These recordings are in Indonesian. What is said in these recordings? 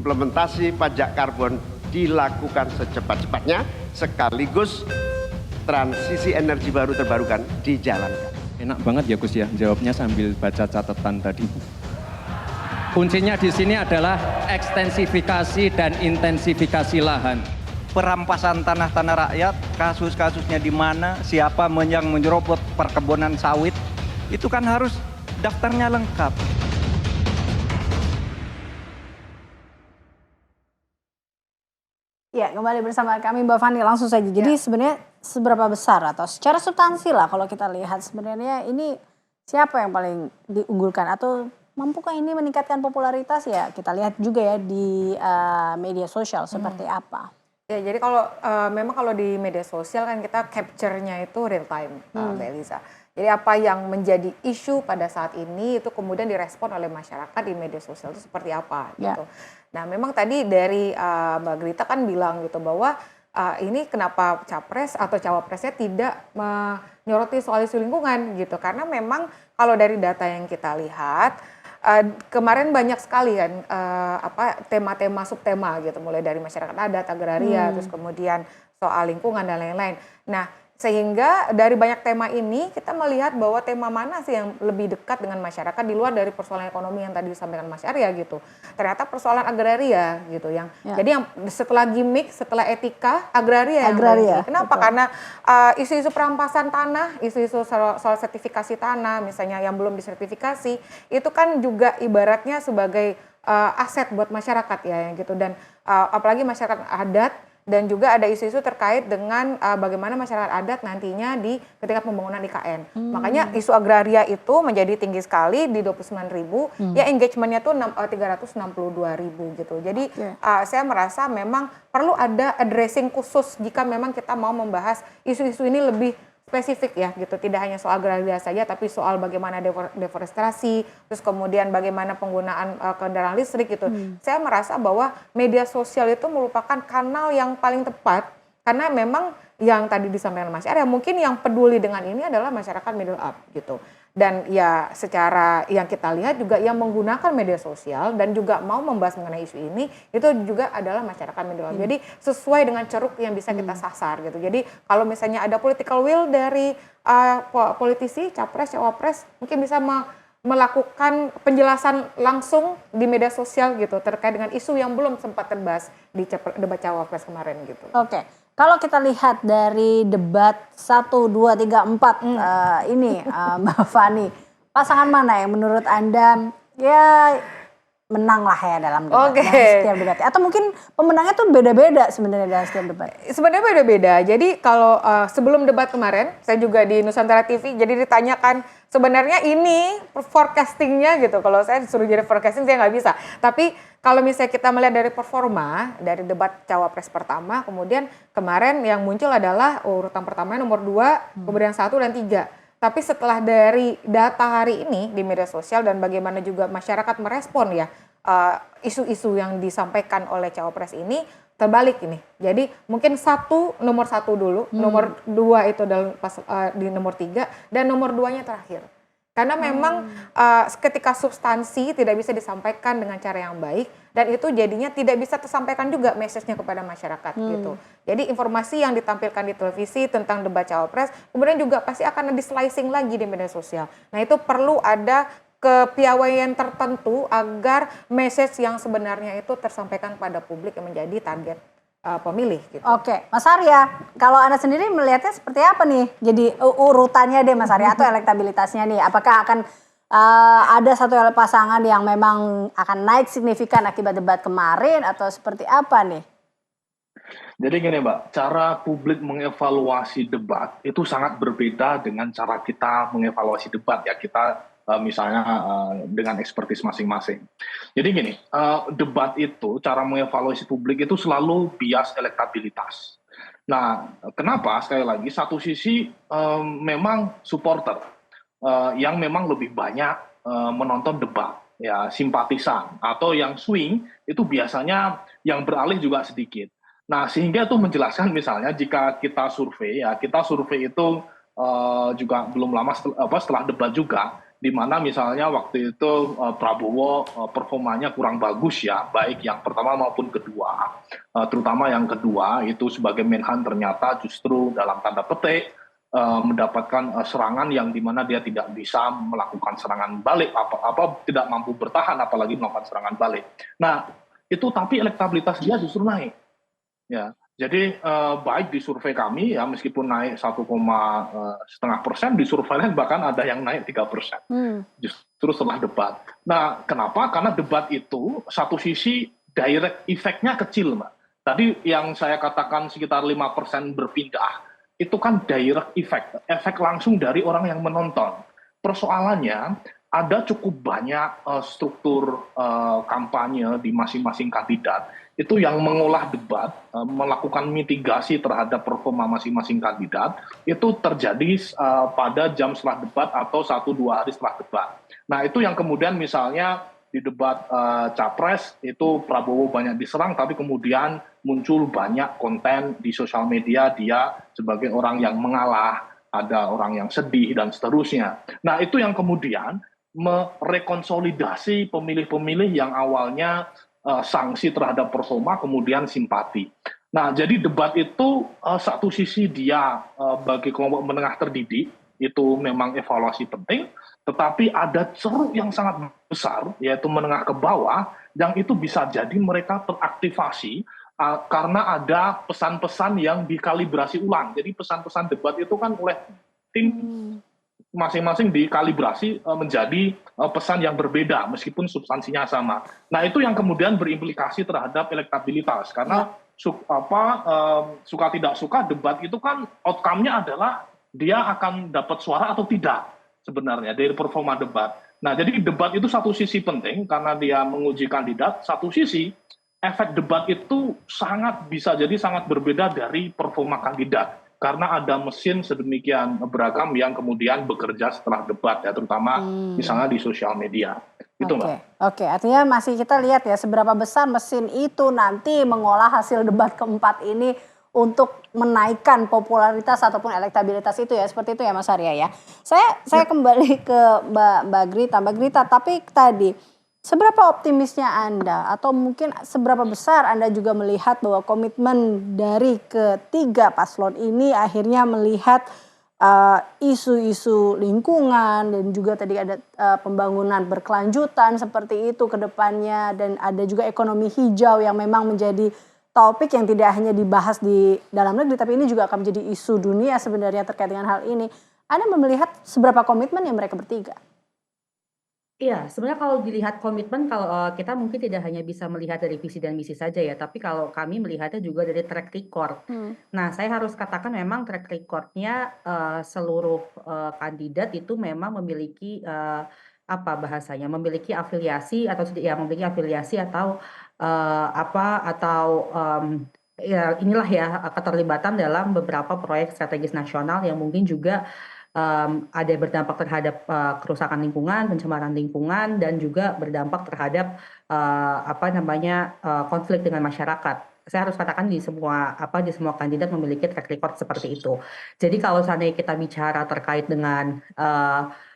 implementasi pajak karbon dilakukan secepat-cepatnya, sekaligus transisi energi baru terbarukan dijalankan. Enak banget ya Gus ya, jawabnya sambil baca catatan tadi. Kuncinya di sini adalah ekstensifikasi dan intensifikasi lahan. Perampasan tanah-tanah rakyat, kasus-kasusnya di mana, siapa yang menyerobot perkebunan sawit, itu kan harus daftarnya lengkap. Ya, kembali bersama kami Mbak Fani, langsung saja. Jadi sebenarnya seberapa besar atau secara substansi lah kalau kita lihat sebenarnya ini siapa yang paling diunggulkan atau mampukah ini meningkatkan popularitas, ya kita lihat juga ya di media sosial seperti apa. Ya, jadi kalau memang kalau di media sosial kan kita capture-nya itu real time, Mbak Eliza. Jadi apa yang menjadi isu pada saat ini itu kemudian direspon oleh masyarakat di media sosial itu seperti apa gitu. Nah, memang tadi dari Mbak Grita kan bilang gitu bahwa ini kenapa capres atau cawapresnya tidak menyoroti soal isu lingkungan gitu. Karena memang kalau dari data yang kita lihat kemarin banyak sekali kan tema-tema subtema gitu, mulai dari masyarakat adat, agraria, terus kemudian soal lingkungan dan lain-lain. Nah, sehingga dari banyak tema ini kita melihat bahwa tema mana sih yang lebih dekat dengan masyarakat di luar dari persoalan ekonomi yang tadi disampaikan Mas Arya gitu. Ternyata persoalan agraria gitu yang jadi yang setelah gimmick, setelah etika, agraria. Kenapa? Betul. Karena isu-isu perampasan tanah, isu-isu soal sertifikasi tanah misalnya yang belum disertifikasi itu kan juga ibaratnya sebagai aset buat masyarakat ya gitu, dan apalagi masyarakat adat. Dan juga ada isu-isu terkait dengan bagaimana masyarakat adat nantinya ketika pembangunan IKN. Makanya isu agraria itu menjadi tinggi sekali di 29.000, ya engagementnya tuh 362.000 gitu. Jadi saya merasa memang perlu ada addressing khusus jika memang kita mau membahas isu-isu ini lebih spesifik ya gitu, tidak hanya soal agraria saja tapi soal bagaimana deforestasi, terus kemudian bagaimana penggunaan kendaraan listrik gitu. Saya merasa bahwa media sosial itu merupakan kanal yang paling tepat karena memang yang tadi disampaikan Mas Arya mungkin yang peduli dengan ini adalah masyarakat middle up gitu. Dan ya secara yang kita lihat juga yang menggunakan media sosial dan juga mau membahas mengenai isu ini itu juga adalah masyarakat middle up. Jadi sesuai dengan ceruk yang bisa kita sasar gitu. Jadi kalau misalnya ada political will dari politisi, capres, cawapres mungkin bisa melakukan penjelasan langsung di media sosial gitu terkait dengan isu yang belum sempat terbahas di debat cawapres kemarin gitu. Oke. Kalau kita lihat dari debat 1, 2, 3, 4 ini Mbak Fani, pasangan mana yang menurut Anda ya menang lah ya dalam debat, setiap debat? Atau mungkin pemenangnya tuh beda-beda sebenarnya dalam setiap debat? Sebenarnya beda-beda. Jadi kalau sebelum debat kemarin, saya juga di Nusantara TV, jadi ditanyakan sebenarnya ini forecastingnya gitu. Kalau saya disuruh jadi forecasting saya nggak bisa. Tapi kalau misalnya kita melihat dari performa, dari debat cawapres pertama, kemudian kemarin yang muncul adalah urutan pertamanya nomor 2, kemudian 1 dan 3. Tapi setelah dari data hari ini di media sosial dan bagaimana juga masyarakat merespon ya isu-isu yang disampaikan oleh cawapres ini terbalik ini. Jadi mungkin nomor 1 dulu, nomor 2 itu di nomor 3 dan nomor 2-nya terakhir. Karena memang ketika substansi tidak bisa disampaikan dengan cara yang baik dan itu jadinya tidak bisa tersampaikan juga message-nya kepada masyarakat gitu. Jadi informasi yang ditampilkan di televisi tentang debat cawapres kemudian juga pasti akan di-slicing lagi di media sosial. Nah itu perlu ada kepiawaian tertentu agar message yang sebenarnya itu tersampaikan pada publik yang menjadi target pemilih gitu. Oke, Mas Arya, kalau Anda sendiri melihatnya seperti apa nih? Jadi urutannya deh Mas Arya atau elektabilitasnya nih, apakah akan ada satu pasangan yang memang akan naik signifikan akibat debat kemarin atau seperti apa nih? Jadi gini Mbak, cara publik mengevaluasi debat itu sangat berbeda dengan cara kita mengevaluasi debat ya. Kita misalnya dengan ekspertis masing-masing. Jadi gini, debat itu, cara mengevaluasi publik itu selalu bias elektabilitas. Nah, kenapa? Sekali lagi, satu sisi memang supporter yang memang lebih banyak menonton debat, ya simpatisan, atau yang swing itu biasanya yang beralih juga sedikit. Nah, sehingga itu menjelaskan misalnya jika kita survei, ya kita survei itu juga belum lama setelah debat juga, di mana misalnya waktu itu Prabowo performanya kurang bagus ya, baik yang pertama maupun kedua. Terutama yang kedua itu sebagai Menhan ternyata justru dalam tanda petik mendapatkan serangan yang dimana dia tidak bisa melakukan serangan balik, tidak mampu bertahan apalagi melakukan serangan balik. Nah itu tapi elektabilitas dia justru naik. Ya, jadi baik di survei kami ya meskipun naik 1,5%, di survei lain bahkan ada yang naik 3%. Justru setelah debat. Nah, kenapa? Karena debat itu satu sisi direct effect-nya kecil, Mbak. Tadi yang saya katakan sekitar 5% berpindah, itu kan direct effect, efek langsung dari orang yang menonton. Persoalannya ada cukup banyak struktur kampanye di masing-masing kandidat itu yang mengolah debat, melakukan mitigasi terhadap performa masing-masing kandidat, itu terjadi pada jam setelah debat atau 1-2 hari setelah debat. Nah itu yang kemudian misalnya di debat Capres itu Prabowo banyak diserang, tapi kemudian muncul banyak konten di sosial media dia sebagai orang yang mengalah, ada orang yang sedih dan seterusnya. Nah itu yang kemudian merekonsolidasi pemilih-pemilih yang awalnya sanksi terhadap performa kemudian simpati. Nah, jadi debat itu satu sisi dia bagi kelompok menengah terdidik itu memang evaluasi penting, tetapi ada ceruk yang sangat besar yaitu menengah ke bawah yang itu bisa jadi mereka teraktivasi karena ada pesan-pesan yang dikalibrasi ulang. Jadi pesan-pesan debat itu kan oleh tim masing-masing dikalibrasi menjadi pesan yang berbeda meskipun substansinya sama. Nah itu yang kemudian berimplikasi terhadap elektabilitas karena suka tidak suka debat itu kan outcome-nya adalah dia akan dapat suara atau tidak sebenarnya dari performa debat. Nah jadi debat itu satu sisi penting karena dia menguji kandidat, satu sisi efek debat itu bisa jadi sangat berbeda dari performa kandidat. Karena ada mesin sedemikian beragam yang kemudian bekerja setelah debat ya, terutama misalnya di sosial media. Itu Mbak. Oke, artinya masih kita lihat ya seberapa besar mesin itu nanti mengolah hasil debat keempat ini untuk menaikkan popularitas ataupun elektabilitas itu ya, seperti itu ya Mas Arya ya. Saya kembali ke Mbak Grita, tapi tadi seberapa optimisnya Anda atau mungkin seberapa besar Anda juga melihat bahwa komitmen dari ketiga paslon ini akhirnya melihat isu-isu lingkungan dan juga tadi ada pembangunan berkelanjutan seperti itu ke depannya dan ada juga ekonomi hijau yang memang menjadi topik yang tidak hanya dibahas di dalam negeri tapi ini juga akan menjadi isu dunia sebenarnya terkait dengan hal ini. Anda melihat seberapa komitmen yang mereka bertiga? Iya, sebenarnya kalau dilihat komitmen, kalau kita mungkin tidak hanya bisa melihat dari visi dan misi saja ya, tapi kalau kami melihatnya juga dari track record. Nah, saya harus katakan memang track recordnya seluruh kandidat itu memang memiliki apa bahasanya, memiliki afiliasi atau ya memiliki afiliasi atau ya inilah ya keterlibatan dalam beberapa proyek strategis nasional yang mungkin juga ada yang berdampak terhadap kerusakan lingkungan, pencemaran lingkungan, dan juga berdampak terhadap konflik dengan masyarakat. Saya harus katakan di semua kandidat memiliki track record seperti itu. Jadi kalau seandainya kita bicara terkait dengan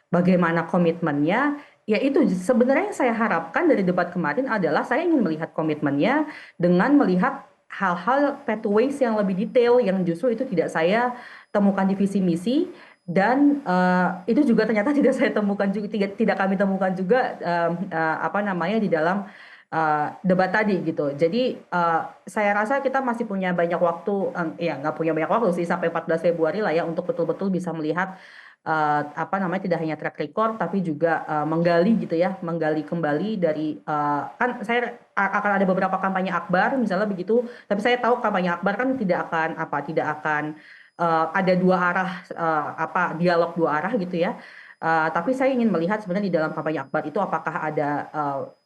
bagaimana komitmennya, ya itu sebenarnya yang saya harapkan dari debat kemarin adalah saya ingin melihat komitmennya dengan melihat hal-hal pathways yang lebih detail yang justru itu tidak saya temukan di visi misi. Dan itu juga ternyata tidak kami temukan juga di dalam debat tadi gitu. Jadi saya rasa kita masih punya banyak waktu, nggak punya banyak waktu sih sampai 14 Februari lah ya untuk betul-betul bisa melihat tidak hanya track record tapi juga menggali kembali dari kan saya akan ada beberapa kampanye akbar misalnya begitu. Tapi saya tahu kampanye akbar kan tidak akan ada dua arah dialog dua arah gitu ya. Tapi saya ingin melihat sebenarnya di dalam kampanye akbar itu apakah ada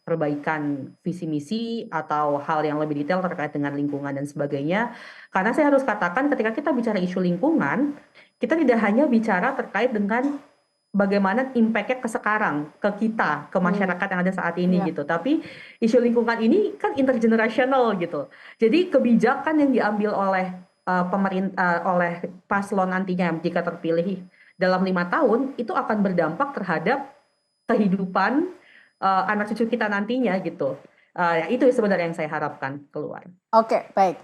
perbaikan visi misi atau hal yang lebih detail terkait dengan lingkungan dan sebagainya. Karena saya harus katakan ketika kita bicara isu lingkungan, kita tidak hanya bicara terkait dengan bagaimana impact-nya ke sekarang, ke kita, ke masyarakat yang ada saat ini gitu. Tapi isu lingkungan ini kan intergenerational gitu. Jadi kebijakan yang diambil oleh oleh paslon nantinya jika terpilih dalam 5 tahun itu akan berdampak terhadap kehidupan anak cucu kita nantinya gitu. Ya itu sebenarnya yang saya harapkan keluar. Oke, baik.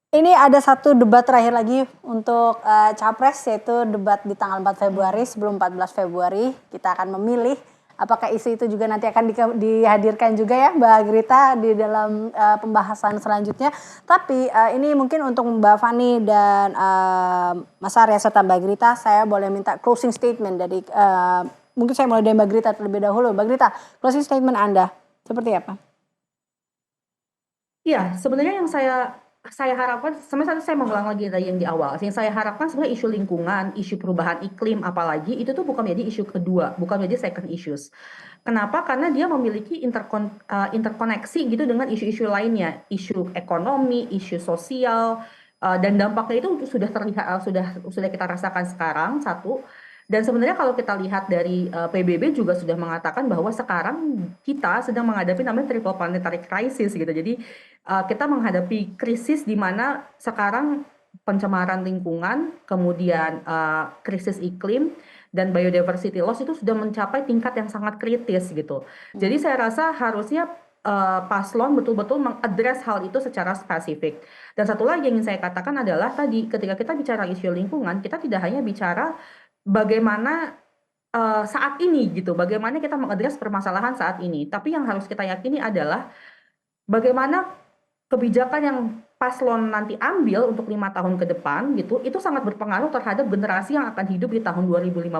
Ini ada satu debat terakhir lagi untuk Capres, yaitu debat di tanggal 4 Februari. Sebelum 14 Februari kita akan memilih apakah isu itu juga nanti akan dihadirkan juga ya Mbak Grita di dalam pembahasan selanjutnya. Tapi ini mungkin untuk Mbak Fani dan Mas Arya serta Mbak Grita, saya boleh minta closing statement dari, mungkin saya mulai dari Mbak Grita terlebih dahulu. Mbak Grita, closing statement Anda seperti apa? Iya, sebenarnya yang saya harapkan, sebenarnya saya mengulang lagi tadi yang di awal. Yang saya harapkan sebenarnya isu lingkungan, isu perubahan iklim, apalagi itu tuh bukan menjadi isu kedua, bukan menjadi second issues. Kenapa? Karena dia memiliki interkoneksi gitu dengan isu-isu lainnya, isu ekonomi, isu sosial, dan dampaknya itu sudah terlihat, sudah kita rasakan sekarang satu. Dan sebenarnya kalau kita lihat dari PBB juga sudah mengatakan bahwa sekarang kita sedang menghadapi namanya triple planetary crisis gitu. Jadi kita menghadapi krisis di mana sekarang pencemaran lingkungan, kemudian krisis iklim dan biodiversity loss itu sudah mencapai tingkat yang sangat kritis gitu. Jadi saya rasa harusnya paslon betul-betul mengadres hal itu secara spesifik. Dan satu lagi yang ingin saya katakan adalah tadi ketika kita bicara isu lingkungan, kita tidak hanya bicara bagaimana saat ini gitu, bagaimana kita mengadres permasalahan saat ini. Tapi yang harus kita yakini adalah bagaimana kebijakan yang paslon nanti ambil untuk 5 tahun ke depan gitu, itu sangat berpengaruh terhadap generasi yang akan hidup di tahun 2050,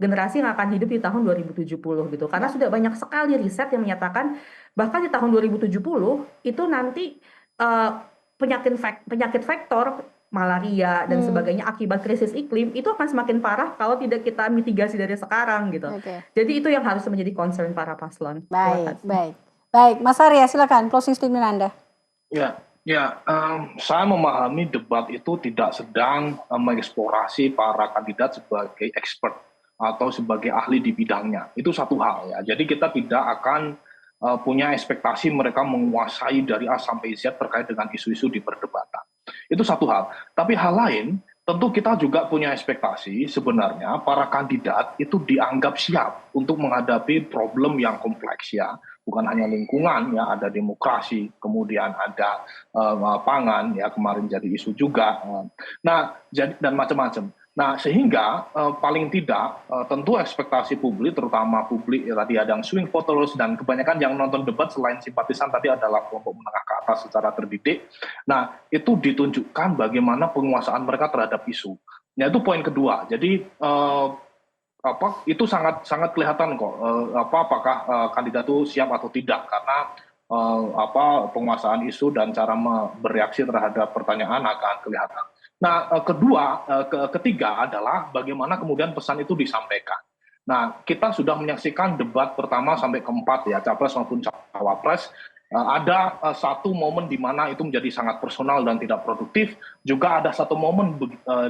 generasi yang akan hidup di tahun 2070 gitu. Karena sudah banyak sekali riset yang menyatakan bahkan di tahun 2070 itu nanti penyakit vektor malaria dan sebagainya akibat krisis iklim itu akan semakin parah kalau tidak kita mitigasi dari sekarang gitu. Jadi itu yang harus menjadi concern para paslon. Baik, Mas Arya silakan closing statement Anda. Saya memahami debat itu tidak sedang mengeksplorasi para kandidat sebagai expert atau sebagai ahli di bidangnya. Itu satu hal ya. Jadi kita tidak akan punya ekspektasi mereka menguasai dari A sampai Z terkait dengan isu-isu di perdebatan. Itu satu hal. Tapi hal lain, tentu kita juga punya ekspektasi sebenarnya para kandidat itu dianggap siap untuk menghadapi problem yang kompleks ya. Bukan hanya lingkungan ya, ada demokrasi, kemudian ada pangan ya, kemarin jadi isu juga. Dan macam-macam. Nah, sehingga paling tidak tentu ekspektasi publik, terutama publik ya, tadi ada yang swing voters dan kebanyakan yang nonton debat selain simpatisan tadi adalah kelompok menengah ke atas secara terdidik. Nah, itu ditunjukkan bagaimana penguasaan mereka terhadap isu. Nah, itu poin kedua. Jadi itu sangat kelihatan kok apakah kandidat itu siap atau tidak karena penguasaan isu dan cara bereaksi terhadap pertanyaan akan kelihatan. Nah, ketiga adalah bagaimana kemudian pesan itu disampaikan. Nah, kita sudah menyaksikan debat pertama sampai keempat ya, capres maupun cawapres. Ada satu momen di mana itu menjadi sangat personal dan tidak produktif. Juga ada satu momen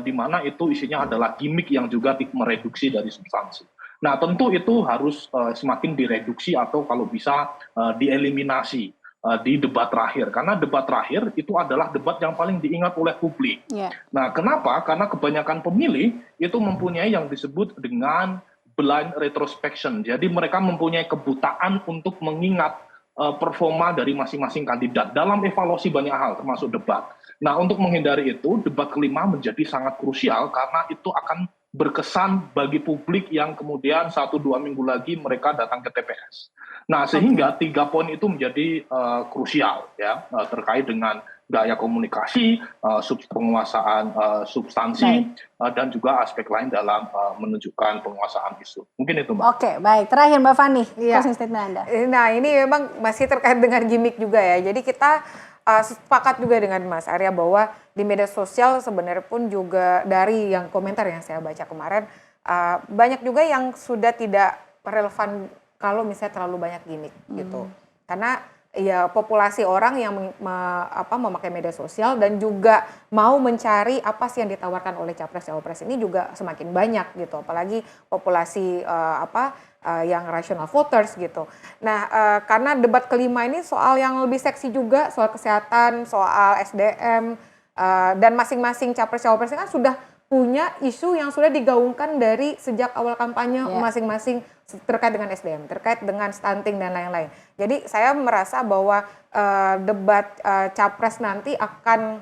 di mana itu isinya adalah gimmick yang juga mereduksi dari substansi. Nah, tentu itu harus semakin direduksi atau kalau bisa dieliminasi di debat terakhir. Karena debat terakhir itu adalah debat yang paling diingat oleh publik. Nah, kenapa? Karena kebanyakan pemilih itu mempunyai yang disebut dengan blind retrospection. Jadi mereka mempunyai kebutaan untuk mengingat performa dari masing-masing kandidat dalam evaluasi banyak hal termasuk debat. Nah, untuk menghindari itu debat kelima menjadi sangat krusial karena itu akan berkesan bagi publik yang kemudian 1-2 minggu lagi mereka datang ke TPS. Nah, sehingga 3 poin itu menjadi krusial ya terkait dengan gaya komunikasi, penguasaan substansi, dan juga aspek lain dalam menunjukkan penguasaan isu. Mungkin itu, Mbak. Oke, baik. Terakhir Mbak Fani, closing statement Anda. Nah, ini memang masih terkait dengan gimmick juga ya. Jadi kita sepakat juga dengan Mas Arya bahwa di media sosial sebenarnya pun juga dari yang komentar yang saya baca kemarin, banyak juga yang sudah tidak relevan kalau misalnya terlalu banyak gimmick gitu. Karena ya populasi orang yang memakai media sosial dan juga mau mencari apa sih yang ditawarkan oleh capres-cawapres ini juga semakin banyak gitu. Apalagi populasi yang rational voters gitu. Nah, karena debat kelima ini soal yang lebih seksi juga, soal kesehatan, soal SDM, dan masing-masing capres-cawapres kan sudah punya isu yang sudah digaungkan dari sejak awal kampanye Ya. masing-masing terkait dengan SDM, terkait dengan stunting dan lain-lain. Jadi saya merasa bahwa debat capres nanti akan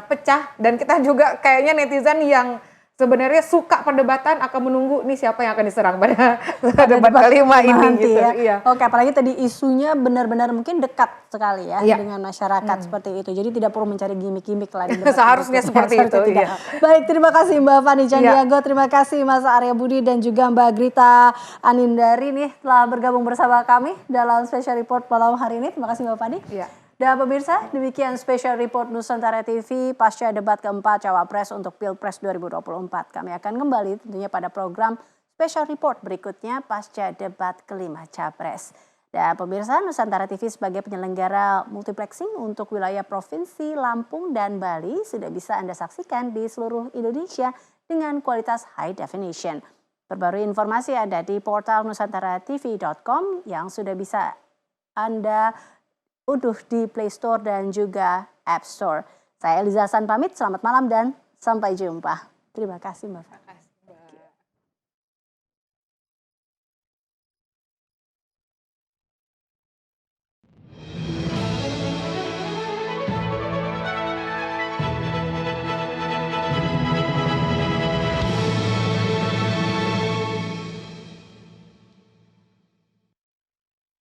pecah, dan kita juga kayaknya netizen yang sebenarnya suka perdebatan akan menunggu nih siapa yang akan diserang pada debat kelima ini nanti gitu. ya. Iya. Oke, apalagi tadi isunya benar-benar mungkin dekat sekali ya Iya. dengan masyarakat seperti itu. Jadi tidak perlu mencari gimmick-gimmick lah di debat Seharusnya berikutnya. seperti itu, tidak. iya. Baik, terima kasih Mbak Fani Candiago, terima kasih Mas Arya Budi dan juga Mbak Grita Anindari nih telah bergabung bersama kami dalam Special Report malam hari ini. Terima kasih Mbak Fani. Iya. Dan pemirsa, demikian Special Report Nusantara TV pasca debat keempat Cawapres untuk Pilpres 2024. Kami akan kembali tentunya pada program Special Report berikutnya pasca debat kelima Capres. Dan pemirsa, Nusantara TV sebagai penyelenggara multiplexing untuk wilayah Provinsi Lampung dan Bali sudah bisa Anda saksikan di seluruh Indonesia dengan kualitas high definition. Perbarui informasi ada di portal nusantaratv.com yang sudah bisa Anda unduh di Play Store dan juga App Store. Saya Eliza Hasan pamit, selamat malam dan sampai jumpa. Terima kasih Mbak Fani.